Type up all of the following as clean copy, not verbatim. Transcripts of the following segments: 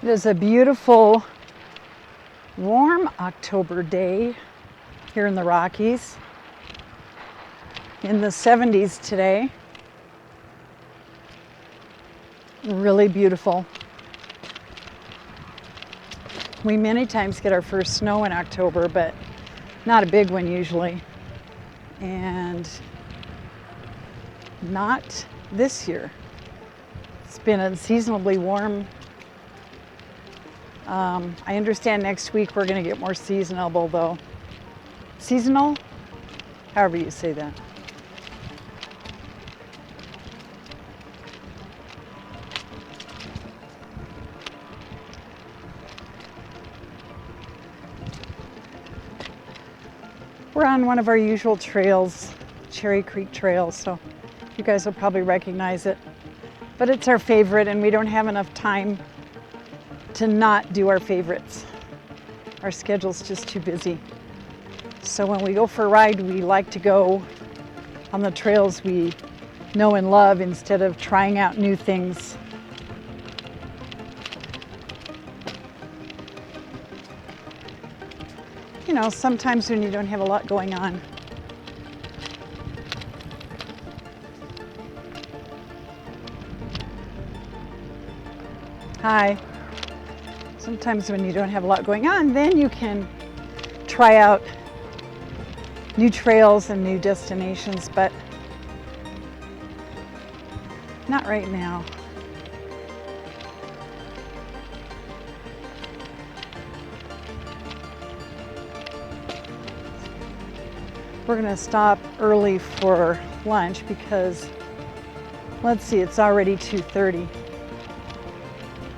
It is a beautiful, warm October day here in the Rockies. In the 70s today. Really beautiful. We many times get our first snow in October, but not a big one usually. And not this year. It's been unseasonably warm. I understand next week we're going to get more seasonable though. Seasonal? However you say that. We're on one of our usual trails, Cherry Creek Trail, so you guys will probably recognize it. But it's our favorite and we don't have enough time to not do our favorites. Our schedule's just too busy. So when we go for a ride, we like to go on the trails we know and love instead of trying out new things. You know, sometimes when you don't have a lot going on. Hi. Sometimes when you don't have a lot going on, then you can try out new trails and new destinations, but not right now. We're gonna stop early for lunch because, let's see, it's already 2:30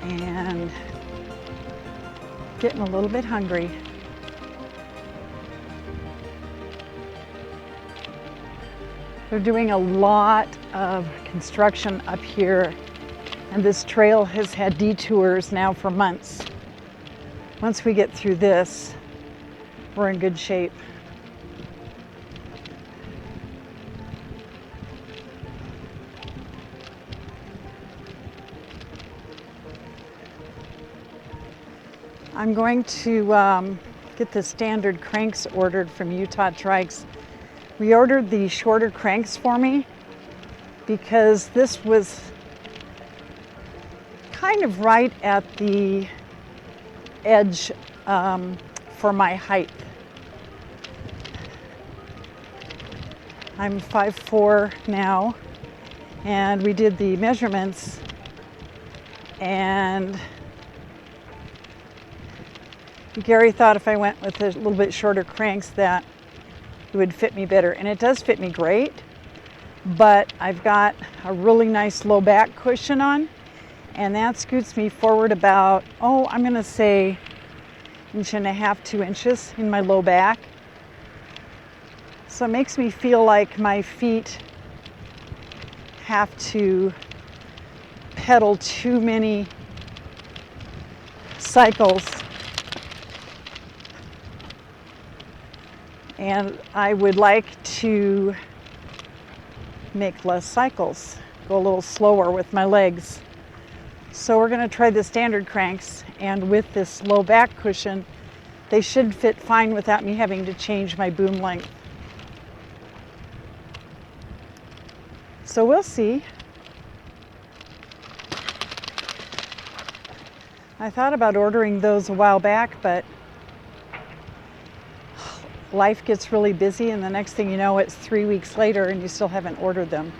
and getting a little bit hungry. They're doing a lot of construction up here, and this trail has had detours now for months. Once we get through this, we're in good shape. I'm going to get the standard cranks ordered from Utah Trikes. We ordered the shorter cranks for me because this was kind of right at the edge for my height. I'm 5'4" now, and we did the measurements, and Gary thought if I went with a little bit shorter cranks that it would fit me better, and it does fit me great, but I've got a really nice low back cushion on, and that scoots me forward about, I'm gonna say 1.5 to 2 inches in my low back. So it makes me feel like my feet have to pedal too many cycles. And I would like to make less cycles, go a little slower with my legs. So we're gonna try the standard cranks, and with this low back cushion, they should fit fine without me having to change my boom length. So we'll see. I thought about ordering those a while back, but life gets really busy, and the next thing you know, it's 3 weeks later and you still haven't ordered them.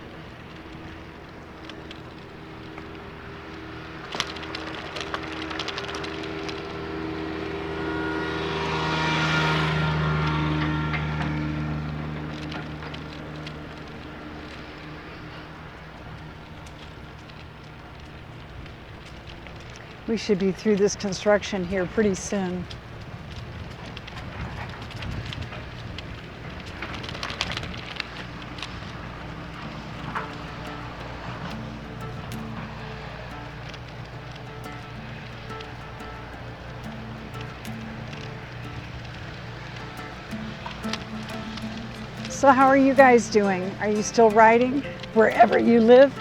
We should be through this construction here pretty soon. So how are you guys doing? Are you still riding wherever you live?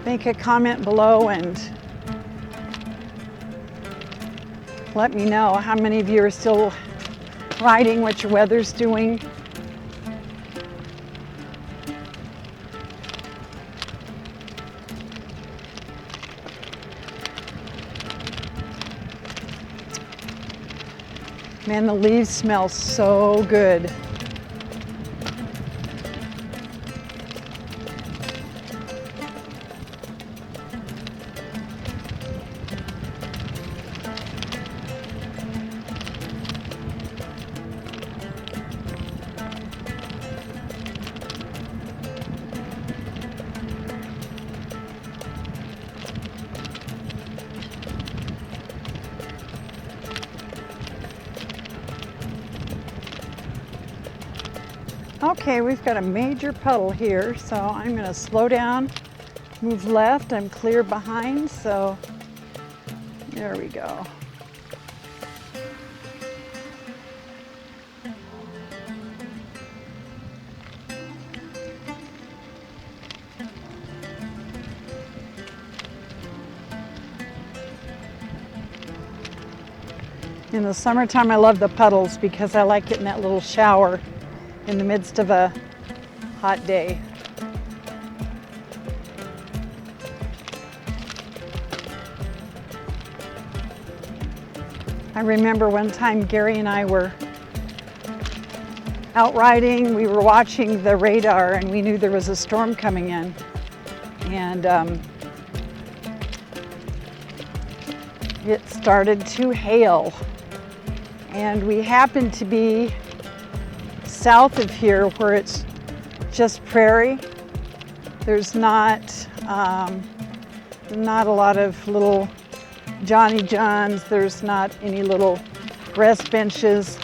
make a comment below and let me know how many of you are still riding, what your weather's doing. Man, the leaves smell so good. Okay, we've got a major puddle here, so I'm going to slow down, move left. I'm clear behind, so there we go. In the summertime, I love the puddles because I like getting that little shower in the midst of a hot day. I remember one time Gary and I were out riding. We were watching the radar and we knew there was a storm coming in. And it started to hail. And we happened to be south of here where it's just prairie. There's not a lot of little Johnny Johns. There's not any little rest benches.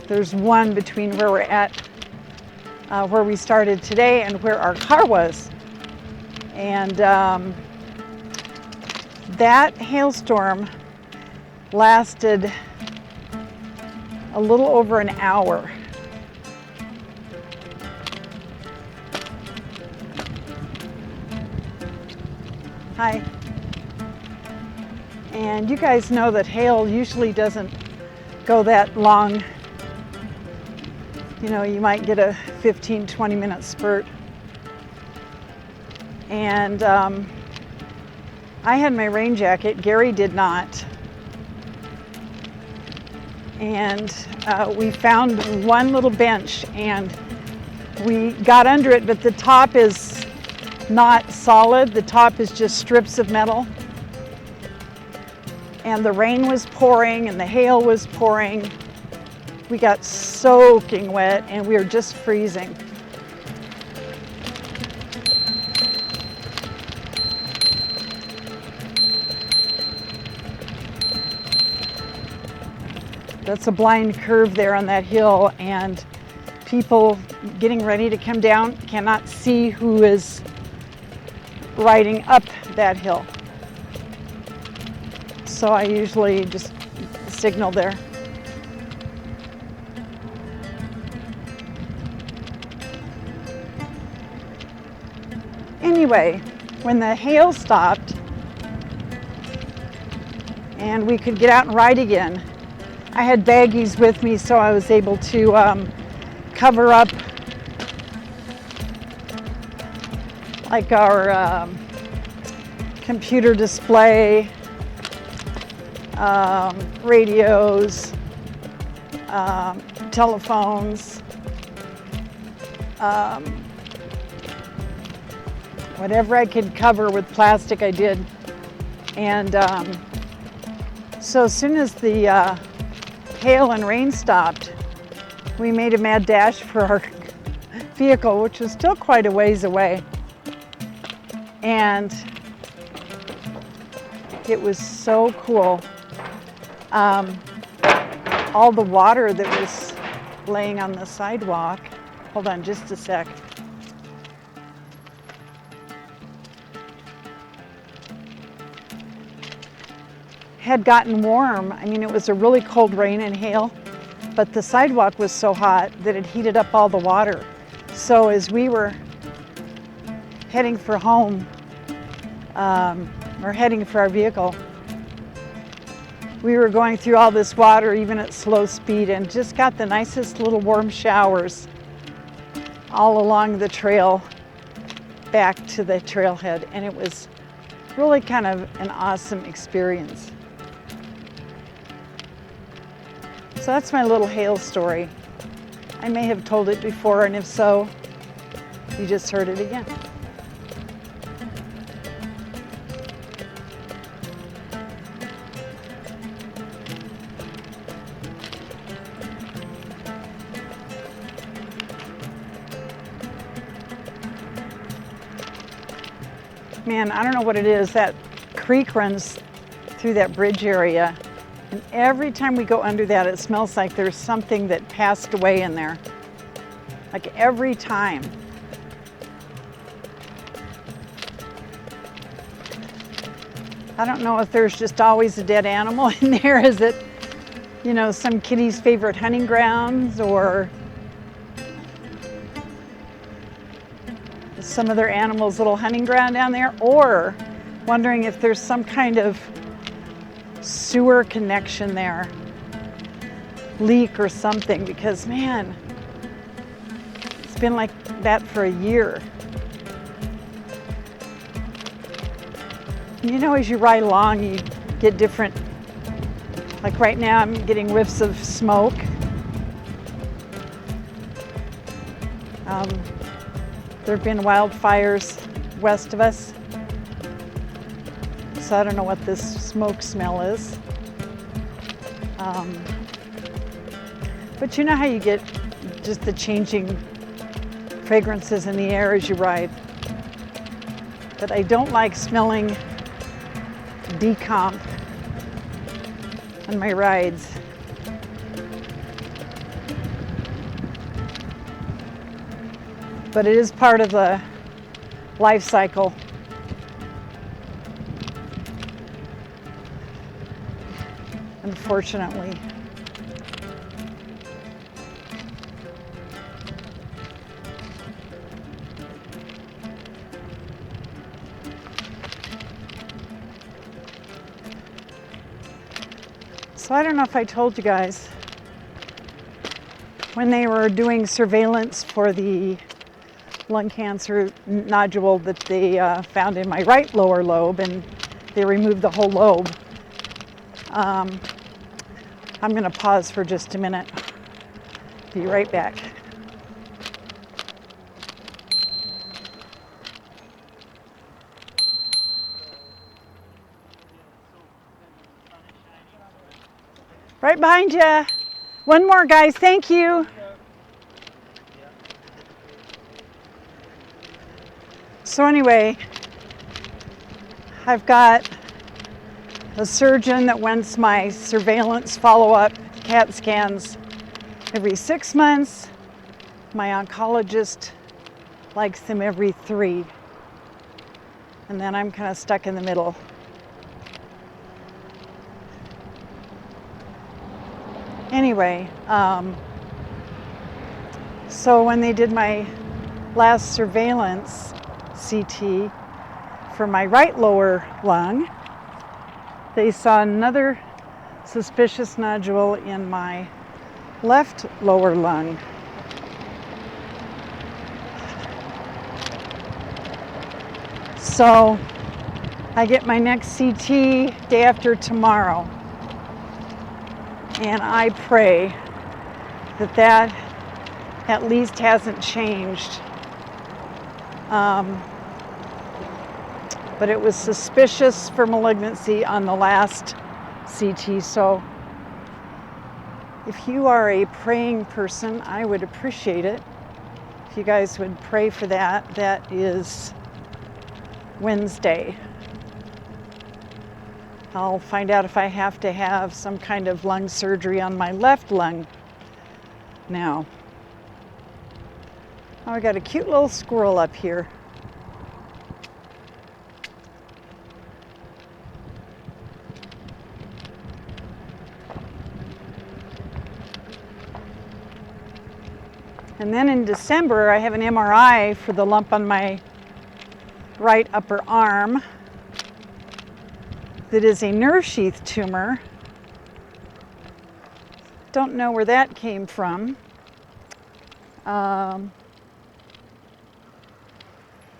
There's one between where we're at, where we started today and where our car was. And that hailstorm lasted a little over an hour. Hi. And you guys know that hail usually doesn't go that long. You know, you might get a 15-20 minute spurt. And I had my rain jacket, Gary did not. And we found one little bench and we got under it, but the top is not solid. The top is just strips of metal. And the rain was pouring and the hail was pouring. We got soaking wet and we were just freezing. That's a blind curve there on that hill, and people getting ready to come down cannot see who is riding up that hill. So I usually just signal there. Anyway, when the hail stopped and we could get out and ride again, I had baggies with me, so I was able to cover up like our computer display, radios, telephones, whatever I could cover with plastic I did. And so as soon as the hail and rain stopped, we made a mad dash for our vehicle, which was still quite a ways away. And it was so cool. All the water that was laying on the sidewalk, hold on just a sec. Had gotten warm. I mean, it was a really cold rain and hail, but the sidewalk was so hot that it heated up all the water. So as we were heading for home, or heading for our vehicle, we were going through all this water even at slow speed and just got the nicest little warm showers all along the trail back to the trailhead, and it was really kind of an awesome experience. So that's my little hail story. I may have told it before, and if so, you just heard it again. Man, I don't know what it is. That creek runs through that bridge area, and every time we go under that, it smells like there's something that passed away in there. Like every time. I don't know if there's just always a dead animal in there. Is it, you know, some kitty's favorite hunting grounds, or some other animal's little hunting ground down there, or wondering if there's some kind of sewer connection there, leak or something, because man, it's been like that for a year. You know, as you ride along, you get different, like right now I'm getting whiffs of smoke. There have been wildfires west of us, so I don't know what this smoke smell is. But you know how you get just the changing fragrances in the air as you ride. But I don't like smelling decomp on my rides. But it is part of the life cycle. Unfortunately. So I don't know if I told you guys, when they were doing surveillance for the lung cancer nodule that they found in my right lower lobe, and they removed the whole lobe. I'm going to pause for just a minute. Be right back. Right behind you. One more, guys. Thank you. So anyway, I've got a surgeon that wants my surveillance follow-up CAT scans every 6 months. My oncologist likes them every 3. And then I'm kind of stuck in the middle. Anyway, so when they did my last surveillance CT for my right lower lung, they saw another suspicious nodule in my left lower lung. So I get my next CT day after tomorrow, and I pray that that at least hasn't changed. But it was suspicious for malignancy on the last CT. So if you are a praying person, I would appreciate it if you guys would pray for that. That is Wednesday. I'll find out if I have to have some kind of lung surgery on my left lung now. Oh, I got a cute little squirrel up here. And then in December, I have an MRI for the lump on my right upper arm. that is a nerve sheath tumor. Don't know where that came from. You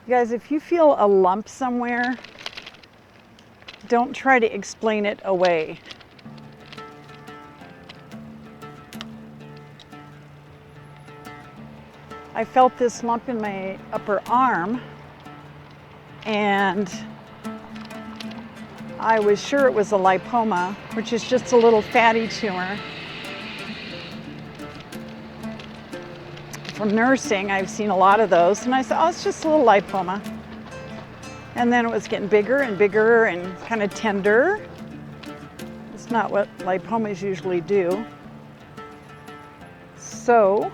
guys, if you feel a lump somewhere, don't try to explain it away. I felt this lump in my upper arm, and I was sure it was a lipoma, which is just a little fatty tumor. From nursing, I've seen a lot of those, and I said, oh, it's just a little lipoma. And then it was getting bigger and bigger and kind of tender. It's not what lipomas usually do. So,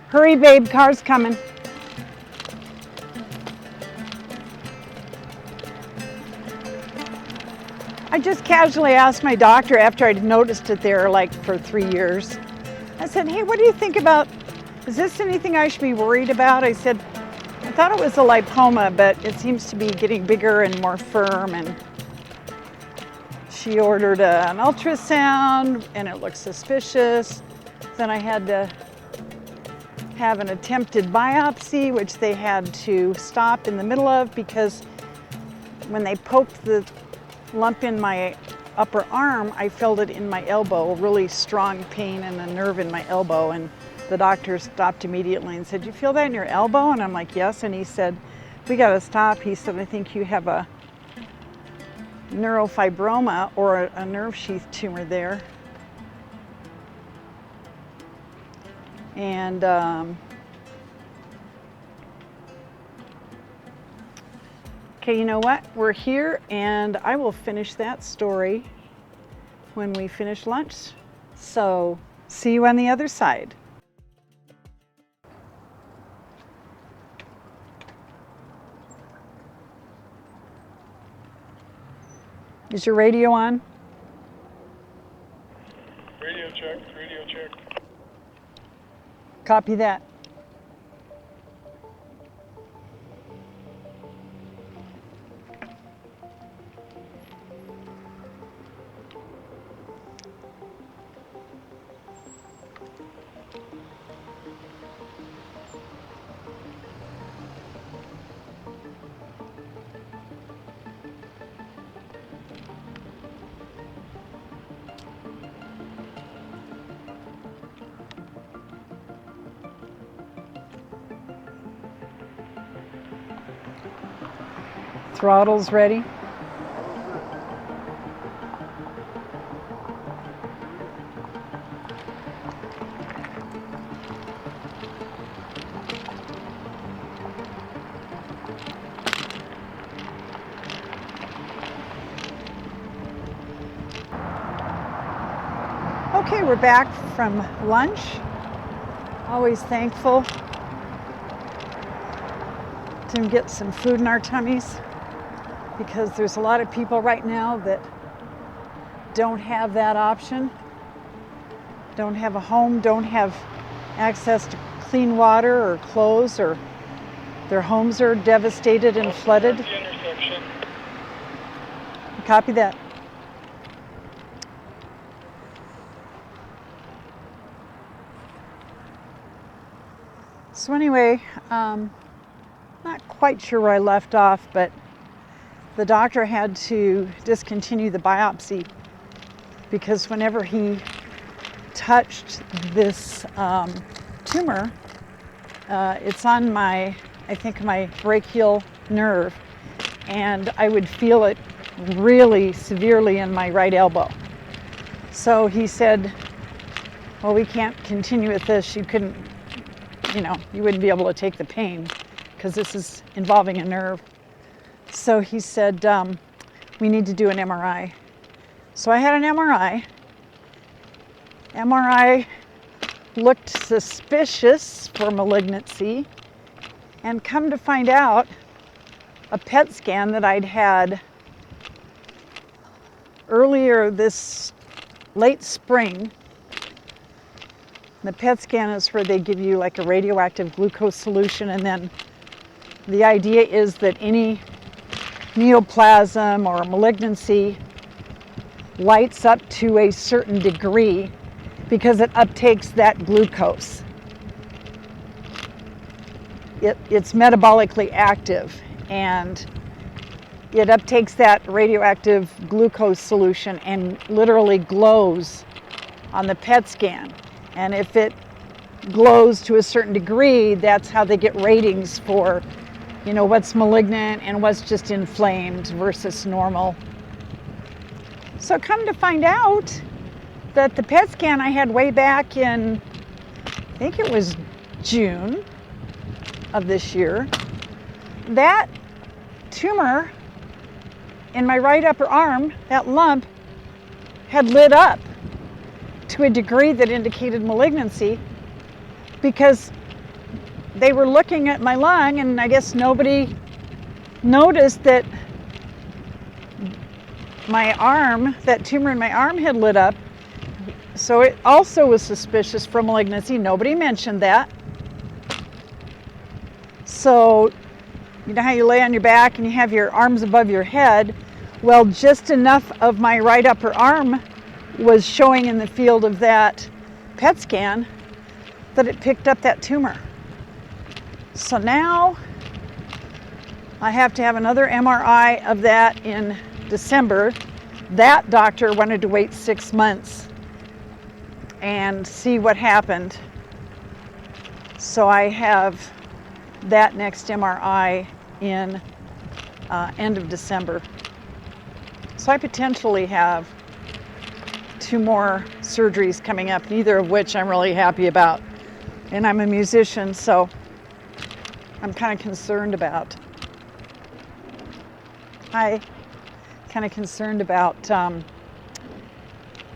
hurry, babe, car's coming. I just casually asked my doctor after I'd noticed it there like for 3 years. I said, hey, what do you think about, is this anything I should be worried about? I said, I thought it was a lipoma, but it seems to be getting bigger and more firm. And she ordered an ultrasound and it looked suspicious. Then I had to have an attempted biopsy, which they had to stop in the middle of because when they poked the lump in my upper arm, I felt it in my elbow, really strong pain and a nerve in my elbow, and the doctor stopped immediately and said, you feel that in your elbow? And I'm like, yes. And he said, we got to stop. He said, I think you have a neurofibroma or a nerve sheath tumor there. And okay, you know what? We're here, and I will finish that story when we finish lunch. So, see you on the other side. Is your radio on? Radio check, radio check. Copy that. Throttle's ready. Okay, we're back from lunch. Always thankful to get some food in our tummies, because there's a lot of people right now that don't have that option, don't have a home, don't have access to clean water or clothes, or their homes are devastated and flooded. Copy that. So anyway, not quite sure where I left off, but the doctor had to discontinue the biopsy because whenever he touched this tumor, it's on my, I think my brachial nerve, and I would feel it really severely in my right elbow. So he said, well, we can't continue with this. You couldn't, you wouldn't be able to take the pain because this is involving a nerve. So he said, we need to do an MRI. So I had an MRI. MRI looked suspicious for malignancy, and come to find out, a PET scan that I'd had earlier this late spring The PET scan is where they give you like a radioactive glucose solution, and then the idea is that any neoplasm or malignancy lights up to a certain degree because it uptakes that glucose. It's metabolically active, and it uptakes that radioactive glucose solution and literally glows on the PET scan. And if it glows to a certain degree, that's how they get ratings for, you know, what's malignant and what's just inflamed versus normal. So come to find out that the PET scan I had way back in, I think it was June of this year, that tumor in my right upper arm, that lump, had lit up to a degree that indicated malignancy, because they were looking at my lung, and I guess nobody noticed that my arm, that tumor in my arm had lit up. So it also was suspicious for malignancy. Nobody mentioned that. So you know how you lay on your back and you have your arms above your head? Well, just enough of my right upper arm was showing in the field of that PET scan that it picked up that tumor. So now I have to have another MRI of that in December. That doctor wanted to wait 6 months and see what happened. So I have that next MRI in end of December. So I potentially have 2 more surgeries coming up, neither of which I'm really happy about. And I'm a musician, so I'm kind of concerned about. Kind of concerned about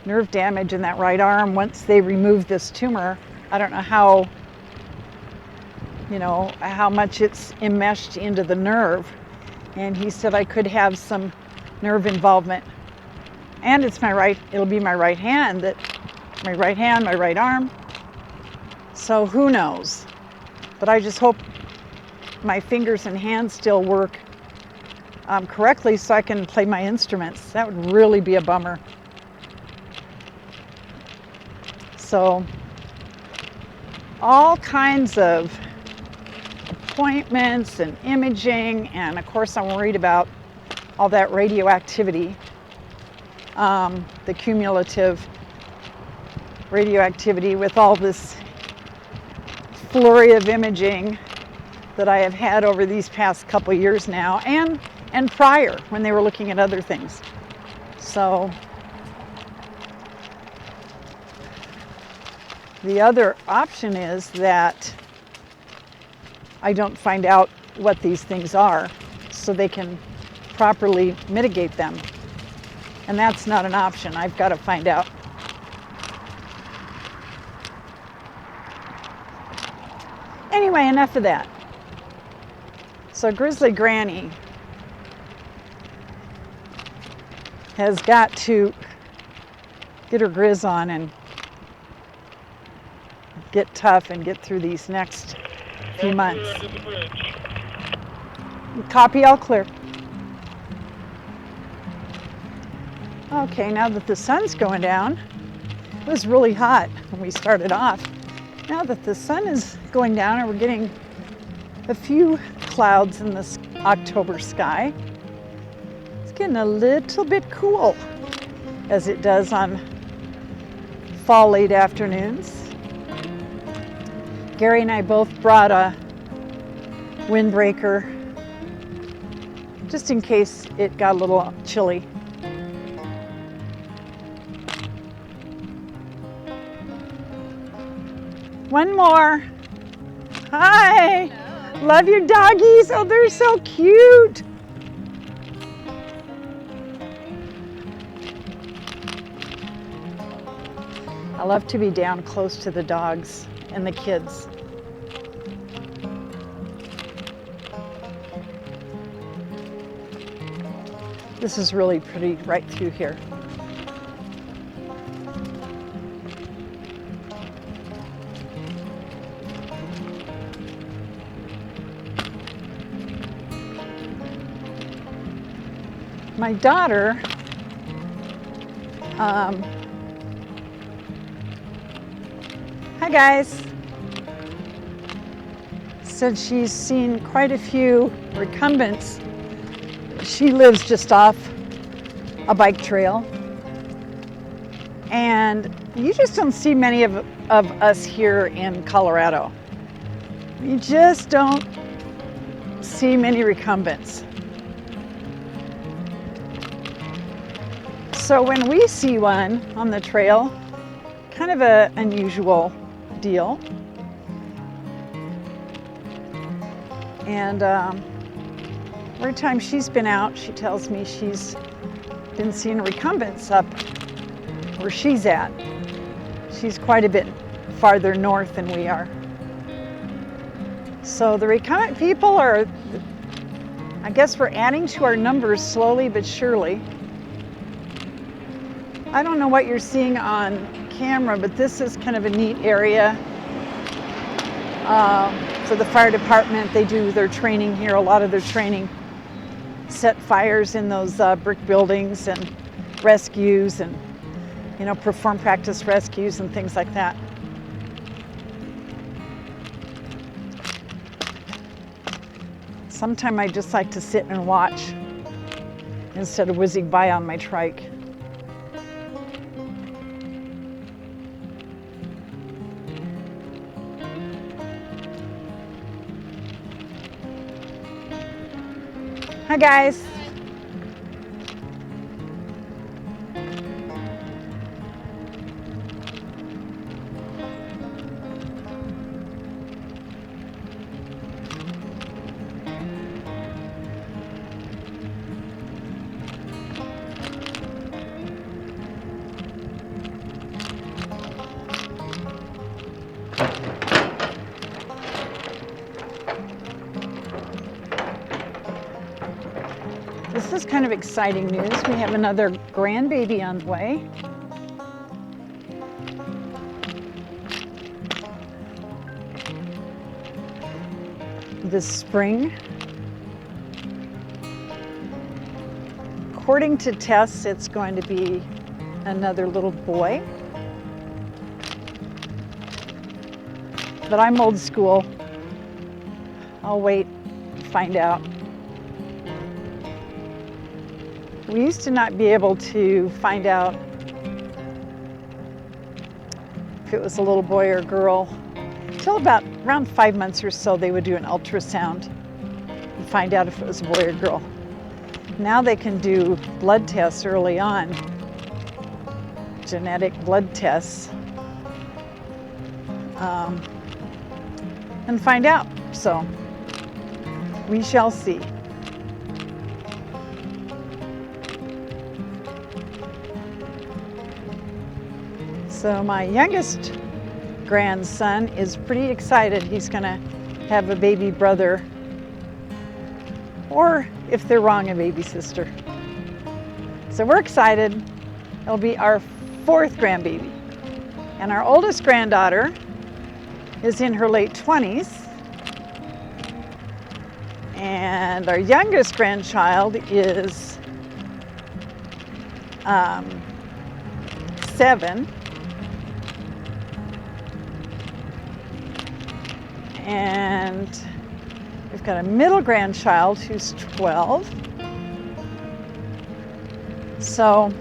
nerve damage in that right arm once they remove this tumor. I don't know how, you know, how much it's enmeshed into the nerve. And he said I could have some nerve involvement. And it's it'll be my right hand, my right arm. So who knows? But I just hope my fingers and hands still work correctly so I can play my instruments. That would really be a bummer. So all kinds of appointments and imaging, and of course I'm worried about all that radioactivity, the cumulative radioactivity with all this flurry of imaging that I have had over these past couple years now, and prior when they were looking at other things. So the other option is that I don't find out what these things are so they can properly mitigate them. And that's not an option. I've got to find out. Anyway, enough of that. So Grizzly Granny has got to get her grizz on and get tough and get through these next few months. Copy, all clear. Okay, now that the sun's going down, it was really hot when we started off. Now that the sun is going down and we're getting a few clouds in this October sky, it's getting a little bit cool, as it does on fall late afternoons. Gary and I both brought a windbreaker just in case it got a little chilly. One more. Hi. Hello. Love your doggies. Oh, they're so cute. I love to be down close to the dogs and the kids. This is really pretty right through here. My daughter hi guys, said she's seen quite a few recumbents. She lives just off a bike trail, and you just don't see many of us here in Colorado. You just don't see many recumbents. So when we see one on the trail, kind of an unusual deal. And every time she's been out, she tells me she's been seeing recumbents up where she's at. She's quite a bit farther north than we are. So the recumbent people are, I guess we're adding to our numbers slowly but surely. I don't know what you're seeing on camera, but this is kind of a neat area for the fire department. They do their training here, a lot of their training. Set fires in those brick buildings and rescues and, you know, perform practice rescues and things like that. Sometimes I just like to sit and watch instead of whizzing by on my trike. Hi guys. This is kind of exciting news. We have another grandbaby on the way. This spring. According to tests, it's going to be another little boy. But I'm old school. I'll wait and find out. We used to not be able to find out if it was a little boy or a girl. Until about around 5 months or so, they would do an ultrasound and find out if it was a boy or girl. Now they can do blood tests early on, genetic blood tests, and find out. So we shall see. So my youngest grandson is pretty excited. He's gonna have a baby brother, or if they're wrong, a baby sister. So we're excited. It'll be our 4th grandbaby. And our oldest granddaughter is in her late 20s. And our youngest grandchild is 7. And we've got a middle grandchild who's 12. So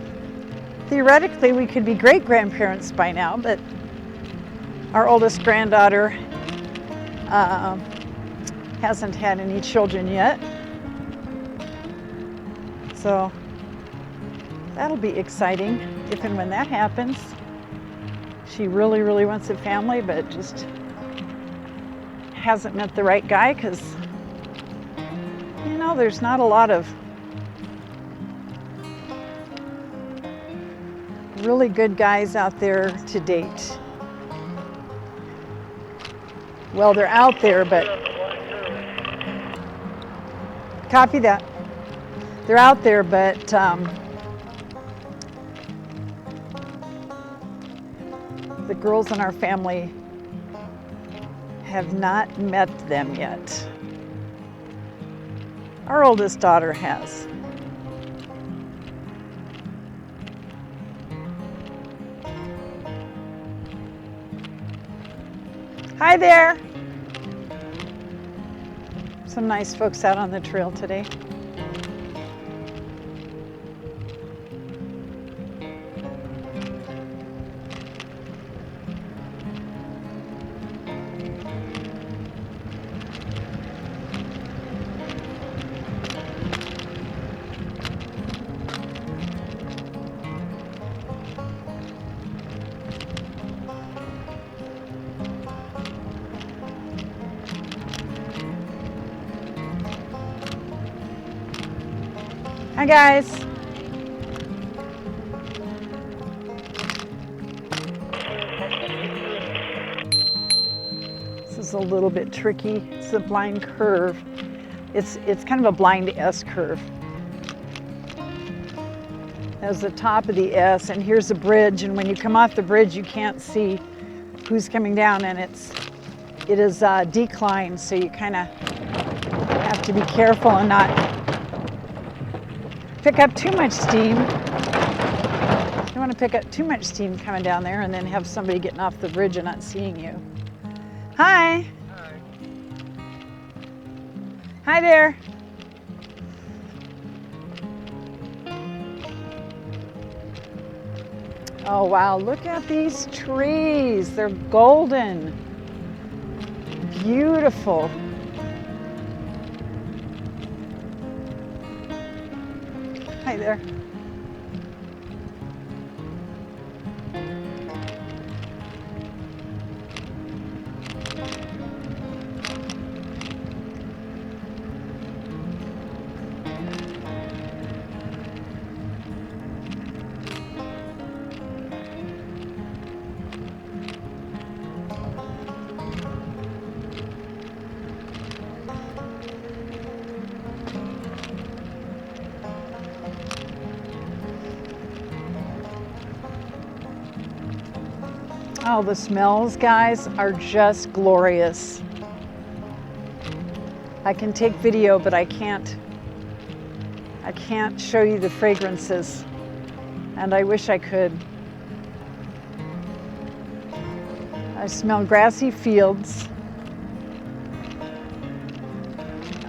theoretically, we could be great-grandparents by now, but our oldest granddaughter hasn't had any children yet. So that'll be exciting if and when that happens. She really, really wants a family, but just hasn't met the right guy because, you know, there's not a lot of really good guys out there to date. Well, they're out there, but copy that. They're out there, but the girls in our family have not met them yet. Our oldest daughter has. Hi there. Some nice folks out on the trail today. Hi guys. This is a little bit tricky. It's a blind curve. It's kind of a blind S curve. There's the top of the S, and here's a bridge, and when you come off the bridge you can't see who's coming down, and it is a decline, so you kind of have to be careful and not pick up too much steam. You don't want to pick up too much steam coming down there and then have somebody getting off the bridge and not seeing you. Hi. Hi. Hi there. Oh wow, look at these trees. They're golden. Beautiful. Hi there. Oh, the smells, guys, are just glorious. I can take video, but I can't show you the fragrances, and I wish I could. I smell grassy fields,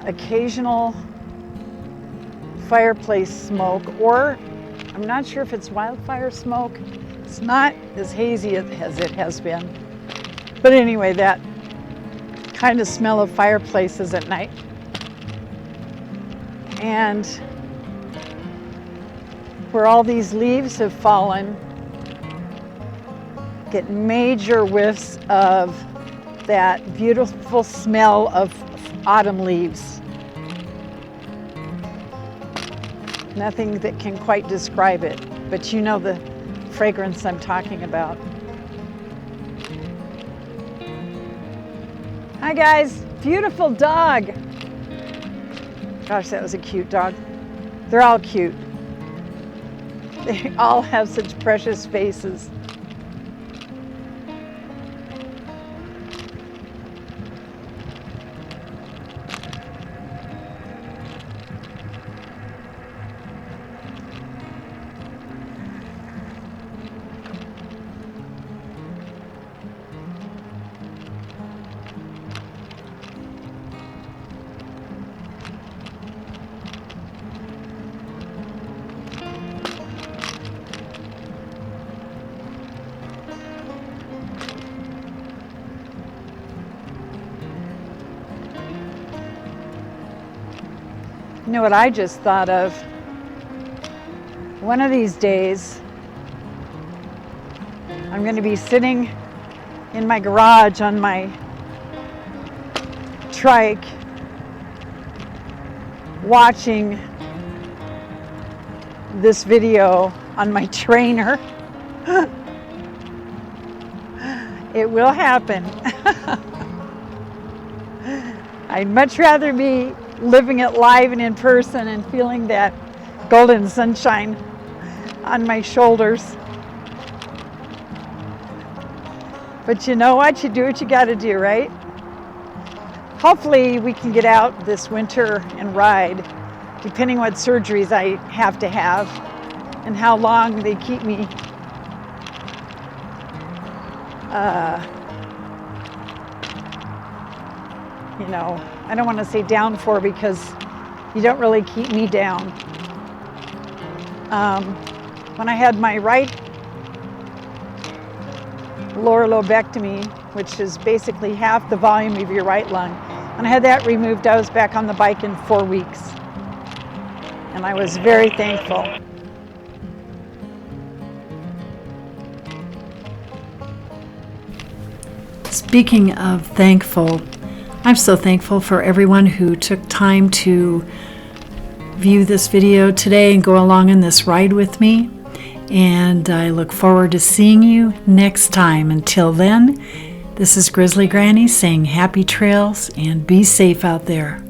occasional fireplace smoke, or I'm not sure if it's wildfire smoke. It's not as hazy as it has been. But anyway, that kind of smell of fireplaces at night. And where all these leaves have fallen, get major whiffs of that beautiful smell of autumn leaves. Nothing that can quite describe it, but you know the fragrance I'm talking about. Hi guys, beautiful dog. Gosh, that was a cute dog. They're all cute. They all have such precious faces. You know what I just thought of? One of these days, I'm going to be sitting in my garage on my trike, watching this video on my trainer. It will happen. I'd much rather be living it live and in person and feeling that golden sunshine on my shoulders. But you know what? You do what you got to do, right? Hopefully we can get out this winter and ride, depending what surgeries I have to have and how long they keep me you know, I don't want to say down for because you don't really keep me down. When I had my right lower lobectomy, which is basically half the volume of your right lung, when I had that removed, I was back on the bike in 4 weeks. And I was very thankful. Speaking of thankful, I'm so thankful for everyone who took time to view this video today and go along in this ride with me. And I look forward to seeing you next time. Until then, this is Grizzly Granny saying happy trails and be safe out there.